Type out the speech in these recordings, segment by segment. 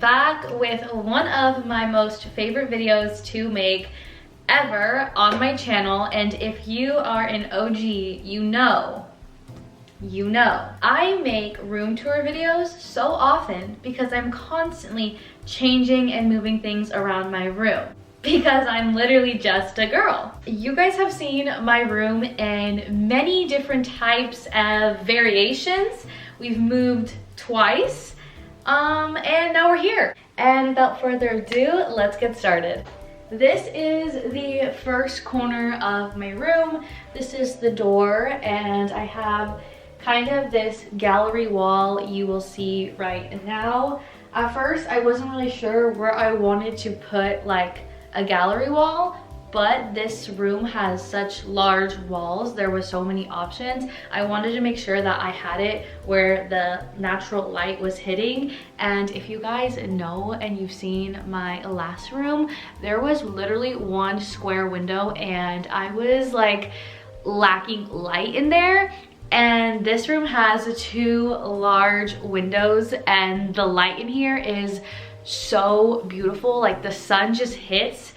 back with one of my most favorite videos to make ever on my channel. And if you are an OG, you know. I make room tour videos so often because I'm constantly changing and moving things around my room, because I'm literally just a girl. You guys have seen my room in many different types of variations. We've moved twice, and now we're here. And without further ado, let's get started. This is the first corner of my room. This is the door, and I have kind of this gallery wall you will see right now. At first, I wasn't really sure where I wanted to put like a gallery wall, but this room has such large walls. There were so many options. I wanted to make sure that I had it where the natural light was hitting. And if you guys know and you've seen my last room, there was literally one square window and I was like lacking light in there. And this room has two large windows and the light in here is so beautiful. Like the sun just hits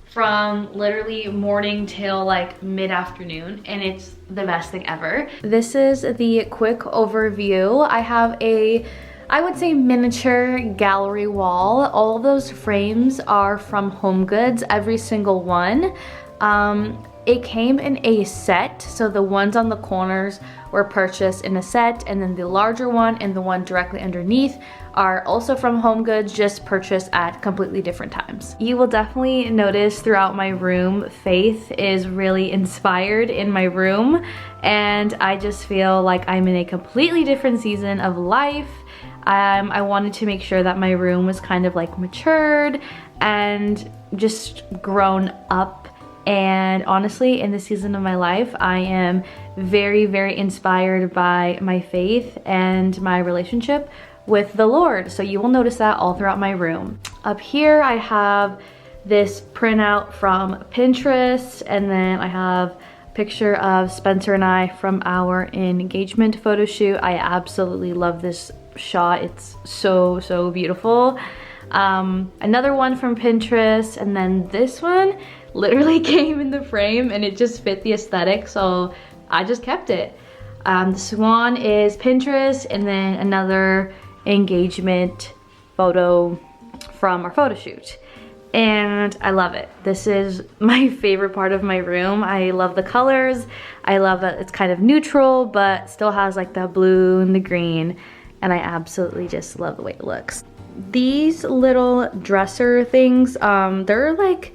from literally morning till like mid-afternoon, and it's the best thing ever. This is the quick overview. I have I would say miniature gallery wall. All of those frames are from HomeGoods, every single one. It came in a set, so the ones on the corners were purchased in a set, and then the larger one and the one directly underneath are also from HomeGoods, just purchased at completely different times. You will definitely notice throughout my room, Faith is really inspired in my room, and I just feel like I'm in a completely different season of life. I wanted to make sure that my room was kind of like matured and just grown up. And honestly, in this season of my life, I am very, very inspired by my faith and my relationship with the Lord. So you will notice that all throughout my room. Up here, I have this printout from Pinterest, and then I have a picture of Spencer and I from our engagement photo shoot. I absolutely love this shot. It's so, so beautiful. Another one from Pinterest, and then this one literally came in the frame and it just fit the aesthetic, so I just kept it. The swan is Pinterest, and then another engagement photo from our photo shoot. And I love it. This is my favorite part of my room. I love the colors. I love that it's kind of neutral, but still has like the blue and the green. And I absolutely just love the way it looks. These little dresser things, they're like,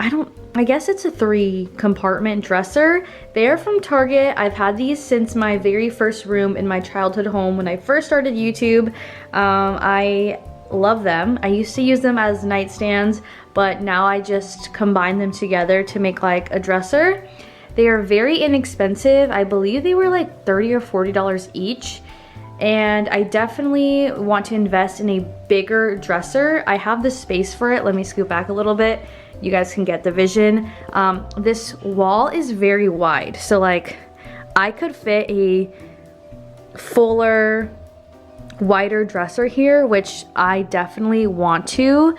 I guess it's a 3-compartment dresser. They are from Target. I've had these since my very first room in my childhood home when I first started YouTube. I love them. I used to use them as nightstands, but now I just combine them together to make like a dresser. They are very inexpensive. I believe they were like $30 or $40 each. And I definitely want to invest in a bigger dresser. I have the space for it. Let me scoot back a little bit. You guys can get the vision. This wall is very wide, so like I could fit a fuller, wider dresser here, which I definitely want to.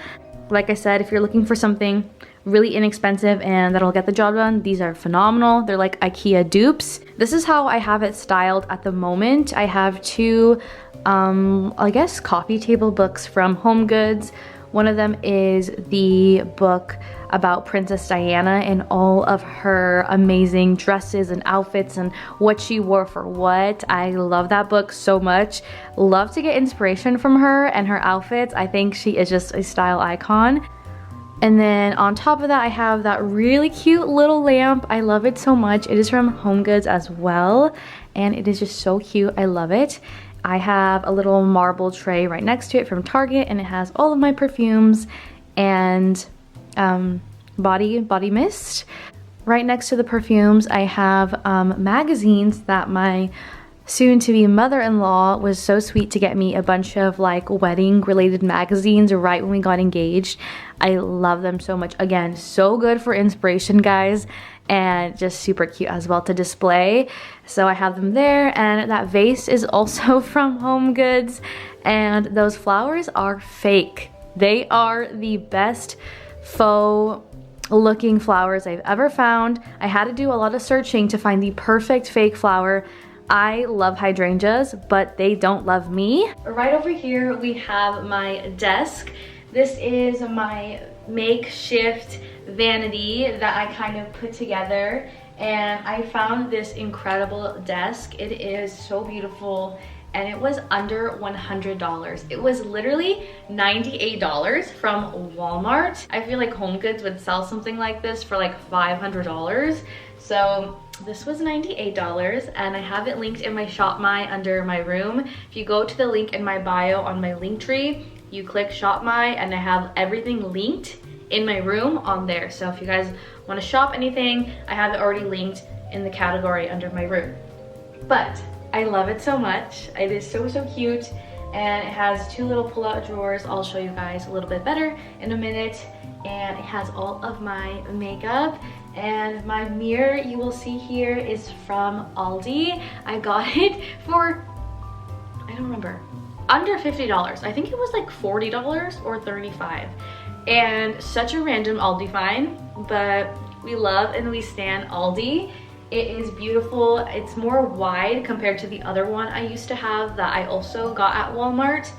Like I said, if you're looking for something really inexpensive and that'll get the job done, these are phenomenal. They're like IKEA dupes. This is how I have it styled at the moment. I have two, I guess, coffee table books from HomeGoods. One of them is the book about Princess Diana and all of her amazing dresses and outfits and what she wore for what. I love that book so much. Love to get inspiration from her and her outfits. I think she is just a style icon. And then on top of that, I have that really cute little lamp. I love it so much. It is from HomeGoods as well, and it is just so cute. I love it. I have a little marble tray right next to it from Target, and it has all of my perfumes and body mist. Right next to the perfumes, I have magazines that my soon-to-be mother-in-law was so sweet to get me a bunch of like wedding-related magazines right when we got engaged. I love them so much. Again, so good for inspiration, guys, and just super cute as well to display. So I have them there, and that vase is also from HomeGoods. and those flowers are fake. They are the best faux looking flowers I've ever found. I had to do a lot of searching to find the perfect fake flower. I love hydrangeas, but they don't love me. Right over here, we have my desk. This is my makeshift vanity that I kind of put together, and I found this incredible desk. It is so beautiful, and it was under $100. It was literally $98 from Walmart. I feel like HomeGoods would sell something like this for like $500. So this was $98, and I have it linked in my Shop My under my room. If you go to the link in my bio on my link tree, you click Shop My, and I have everything linked in my room on there. So if you guys want to shop anything, I have it already linked in the category under my room. But I love it so much. It is so cute, and it has two little pull-out drawers. I'll show you guys a little bit better in a minute. And it has all of my makeup, and my mirror you will see here is from Aldi. I got it for, I don't remember, under $50. I think it was like $40 or $35. And such a random Aldi find, but we love and we stan Aldi. It is beautiful. It's more wide compared to the other one I used to have that I also got at Walmart.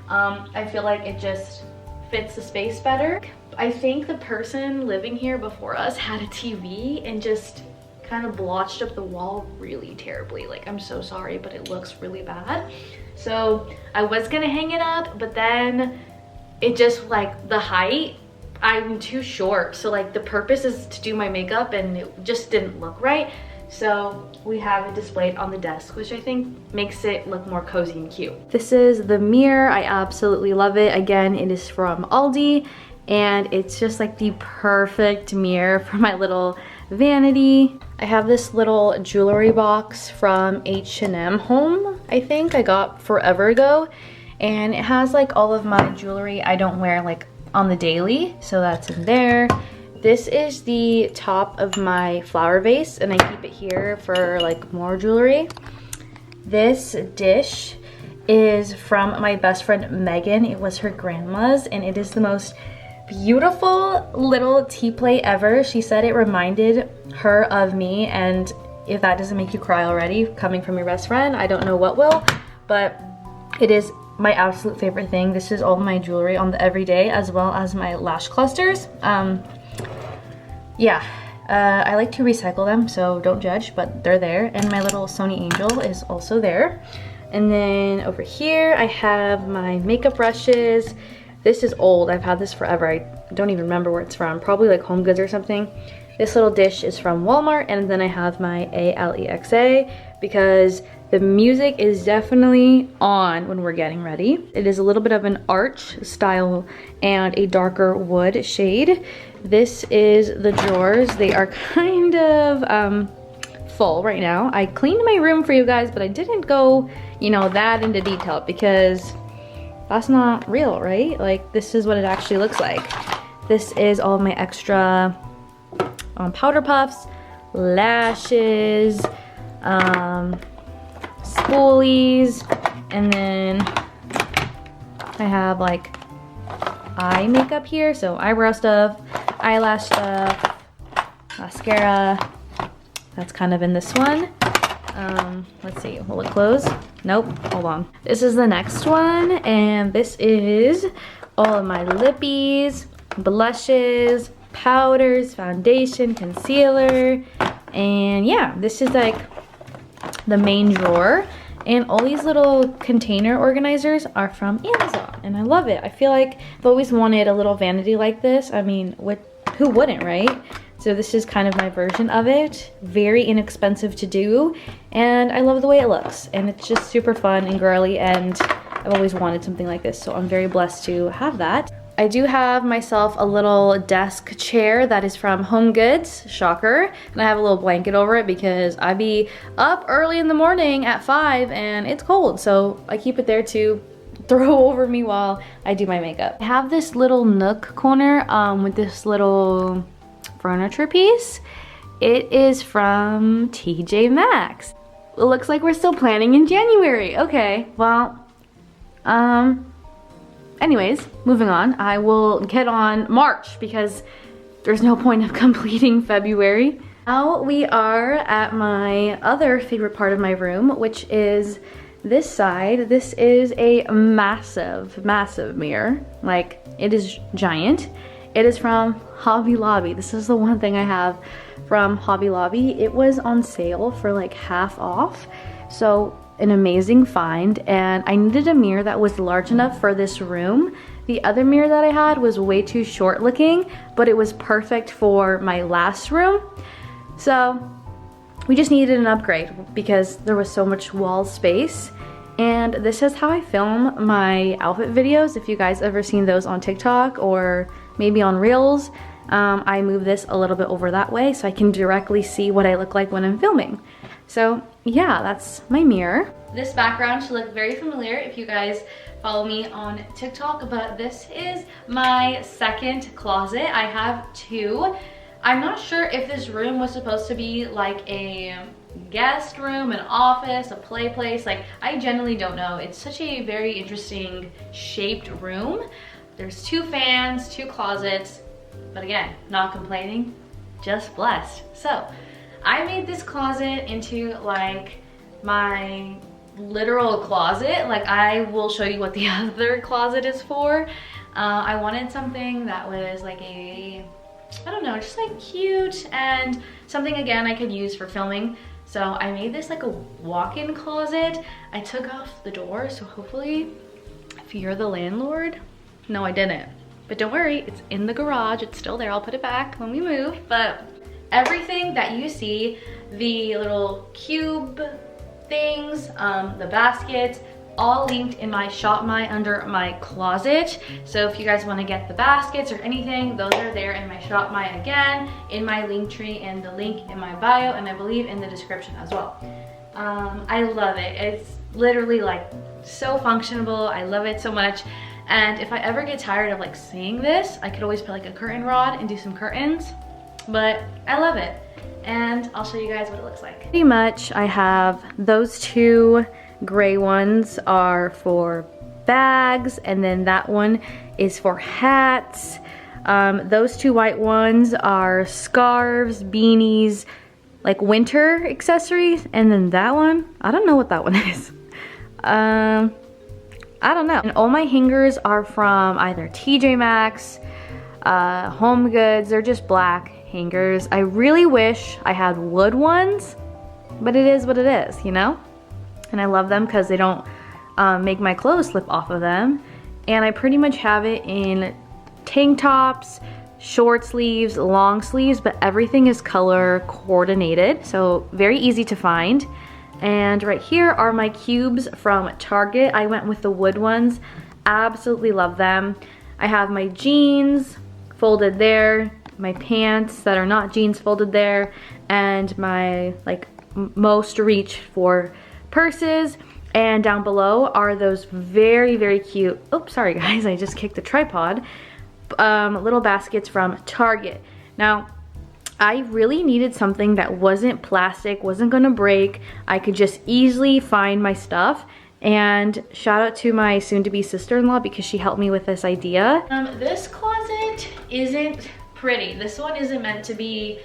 I feel like it just fits the space better. I think the person living here before us had a TV and just kind of blotched up the wall really terribly. Like, I'm so sorry, but it looks really bad. So I was gonna hang it up, but then it just, like, the height, I'm too short. So like the purpose is to do my makeup, and it just didn't look right. So we have it displayed on the desk, which I think makes it look more cozy and cute. This is the mirror. I absolutely love it. Again, it is from Aldi, and it's just like the perfect mirror for my little vanity. I have this little jewelry box from H&M Home, I think I got forever ago, and it has like all of my jewelry I don't wear like on the daily, so that's in there. This is the top of my flower vase, and I keep it here for like more jewelry. This dish is from my best friend Megan. It was her grandma's, and it is the most beautiful little tea plate ever. She said it reminded her of me, and if that doesn't make you cry already, coming from your best friend, I don't know what will. But it is my absolute favorite thing. This is all my jewelry on the everyday, as well as my lash clusters. I like to recycle them, so don't judge, but they're there. And my little Sony Angel is also there. And then over here I have my makeup brushes. This is old. I've had this forever. I don't even remember where it's from. Probably like HomeGoods or something. This little dish is from Walmart, and then I have my Alexa because the music is definitely on when we're getting ready. It is a little bit of an arch style and a darker wood shade. This is the drawers. They are kind of full right now. I cleaned my room for you guys, but I didn't go, you know, that into detail because that's not real, right? Like, this is what it actually looks like. This is all of my extra powder puffs, lashes, spoolies, and then I have like eye makeup here, so eyebrow stuff, eyelash stuff, mascara. That's kind of in this one. Let's see, will it close? Nope, hold on. This is the next one, and this is all of my lippies, blushes, powders, foundation, concealer, and yeah, this is like the main drawer. And all these little container organizers are from Amazon, and I love it. I feel like I've always wanted a little vanity like this. I mean, who wouldn't, right? So this is kind of my version of it. Very inexpensive to do, and I love the way it looks. And it's just super fun and girly, and I've always wanted something like this, so I'm very blessed to have that. I do have myself a little desk chair that is from HomeGoods, shocker, and I have a little blanket over it because I be up early in the morning at 5 and it's cold, so I keep it there to throw over me while I do my makeup. I have this little nook corner with this little furniture piece. It is from TJ Maxx. It looks like we're still planning in January. Okay, well, Anyways, moving on. I will get on March because there's no point of completing February. Now we are at my other favorite part of my room, which is this side. This is a massive, massive mirror. Like, it is giant. It is from Hobby Lobby. This is the one thing I have from Hobby Lobby. It was on sale for like half off. So an amazing find, and I needed a mirror that was large enough for this room. The other mirror that I had was way too short looking, but it was perfect for my last room. So we just needed an upgrade because there was so much wall space. And this is how I film my outfit videos. If you guys ever seen those on TikTok or maybe on Reels, I move this a little bit over that way so I can directly see what I look like when I'm filming. So yeah, that's my mirror. This background should look very familiar if you guys follow me on TikTok, but this is my second closet. I have two. I'm not sure if this room was supposed to be like a guest room, an office, a play place. Like, I genuinely don't know. It's such a very interesting shaped room. There's two fans, two closets, but again, not complaining, just blessed. So I made this closet into like my literal closet. Like, I will show you what the other closet is for. I wanted something that was like a, I don't know, just like cute and something again I could use for filming. So I made this like a walk-in closet. I took off the door, so hopefully if you're the landlord, no I didn't. But don't worry, it's in the garage, it's still there. I'll put it back when we move. But everything that you see, the little cube things, the baskets, all linked in my Shop My under my closet. So if you guys want to get the baskets or anything, those are there in my Shop My, again, in my link tree and the link in my bio, and I believe in the description as well. I love it. It's literally like so functional. I love it so much. And if I ever get tired of like seeing this, I could always put like a curtain rod and do some curtains, but I love it. And I'll show you guys what it looks like. Pretty much I have those two gray ones are for bags, and then that one is for hats. Those two white ones are scarves, beanies, like winter accessories, and then that one, I don't know what that one is. I don't know. And all my hangers are from either TJ Maxx, Home Goods. They're just black hangers. I really wish I had wood ones, but it is what it is, you know? And I love them because they don't make my clothes slip off of them. And I pretty much have it in tank tops, short sleeves, long sleeves, but everything is color coordinated, so very easy to find. And right here are my cubes from Target. I went with the wood ones. Absolutely love them. I have my jeans folded there, my pants that are not jeans folded there, and my like most reach for purses. And down below are those very, very cute, oops, sorry guys, I just kicked the tripod, little baskets from Target. Now, I really needed something that wasn't plastic, wasn't gonna break. I could just easily find my stuff. And shout out to my soon-to-be sister-in-law because she helped me with this idea. This closet isn't pretty. This one isn't meant to be,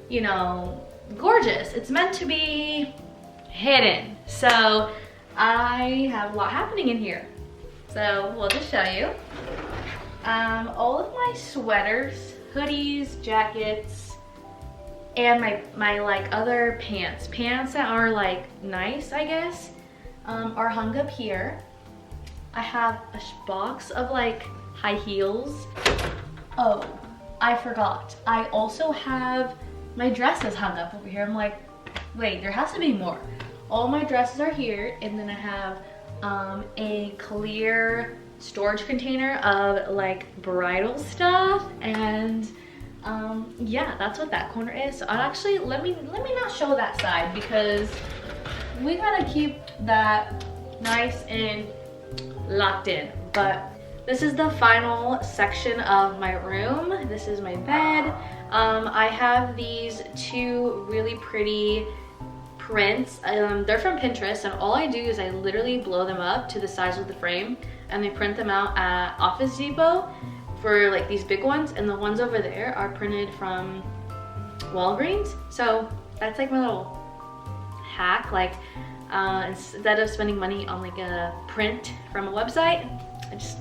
you know, gorgeous. It's meant to be hidden. So I have a lot happening in here. So we'll just show you. All of my sweaters, hoodies, jackets, and my like other pants that are like nice, I guess, are hung up here. I have a box of like high heels. Oh, I forgot. I also have my dresses hung up over here. I'm like, wait, there has to be more. All my dresses are here, and then I have a clear storage container of like bridal stuff, and yeah, that's what that corner is. So I'll actually, let me not show that side because we gotta keep that nice and locked in. But this is the final section of my room. This is my bed. I have these two really pretty prints. They're from Pinterest, and all I do is I literally blow them up to the size of the frame, and they print them out at Office Depot for like these big ones, and the ones over there are printed from Walgreens. So that's like my little hack. Like instead of spending money on like a print from a website, I just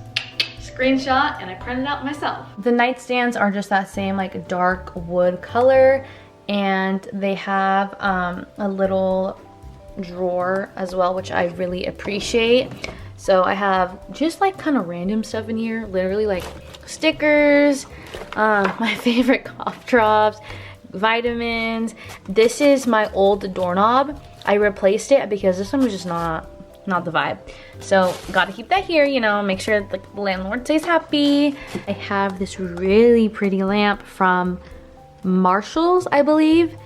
screenshot and I print it out myself. The nightstands are just that same like dark wood color, and they have a little drawer as well, which I really appreciate. So I have just like kind of random stuff in here, literally like stickers, my favorite cough drops, vitamins. This is my old doorknob. I replaced it because this one was just not the vibe. So gotta keep that here, you know, make sure the landlord stays happy. I have this really pretty lamp from Marshall's, I believe,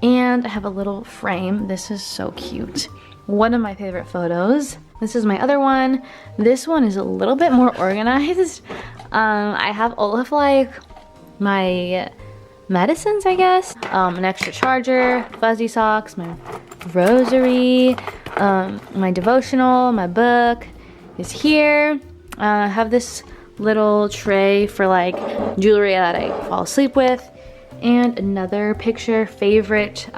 and I have a little frame. This is so cute. One of my favorite photos. This is my other one. This one is a little bit more organized. I have all of like my medicines, I guess. An extra charger, fuzzy socks, my rosary, my devotional, my book is here. I have this little tray for like jewelry that I fall asleep with, and another picture, favorite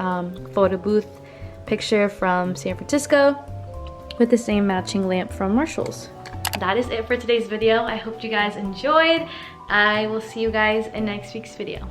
photo booth picture from San Francisco with the same matching lamp from Marshall's. That is it for today's video. I hope you guys enjoyed. I will see you guys in next week's video.